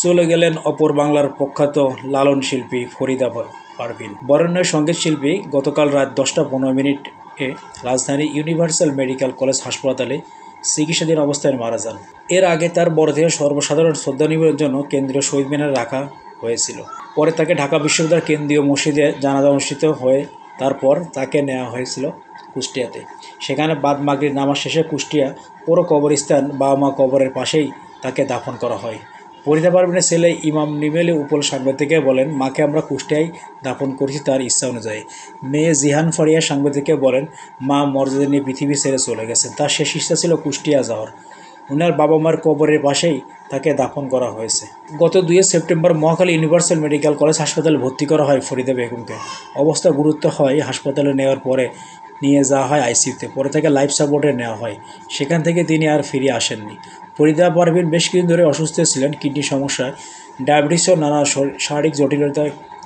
চলে গেলেন অপর বাংলার প্রখ্যাত লালন শিল্পী ফরিদা পারভিন। বরেণ্য সঙ্গীত শিল্পী গতকাল রাত 10টা 15 মিনিটে রাজধানী ইউনিভার্সাল মেডিকেল কলেজ হাসপাতালে চিকিৎসাধীন অবস্থায় মারা যান। এর আগে তার মরদেহ সর্বসাধারণ শ্রদ্ধা নিবেদনের জন্য কেন্দ্রীয় শহীদ মিনারে রাখা হয়েছিল। পরে তাকে ঢাকা বিশ্ববিদ্যালয়ের কেন্দ্রীয় মসজিদে জানাজা অনুষ্ঠিত হয়ে তারপর তাকে নেওয়া হয়েছিল কুষ্টিয়াতে। সেখানে বাদ মাগরিব নামাজ শেষে কুষ্টিয়া পৌর কবরস্থান বাবা মা কবরের পাশেই তাকে দাফন করা হয়। ফরিদা পারভিনের ছেলে ইমাম নিমেলি উপল সাংবাদিককে বলেন, মাকে আমরা কুষ্টিয়ায় দাফন করেছি তার ইচ্ছা অনুযায়ী। মেয়ে জিহান ফারিয়া সাংবাদিককে বলেন, মা মর্যাদা নিয়ে পৃথিবী ছেড়ে চলে গেছেন, তার শেষ ইচ্ছা ছিল কুষ্টিয়া যাওয়ার। উনার বাবা মার কবরের পাশেই তাকে দাফন করা হয়েছে। গত 2 September Mohakhali universal medical college হাসপাতালে ভর্তি করা হয় ফরিদা বেগমকে। অবস্থা গুরুতর হয় হাসপাতালে নেওয়ার পরে নিয়ে যাওয়া হয় আইসিইউতে। পরে তাকে লাইফ সাপোর্টে নেওয়া হয়। সেখান থেকে তিনি আর ফিরে আসেননি। ফরিদা পারভিন বেশ কিছুদিন ধরে অসুস্থ ছিলেন। কিডনি সমস্যায়, ডায়াবেটিস ও নানা শারীরিক জটিলতায়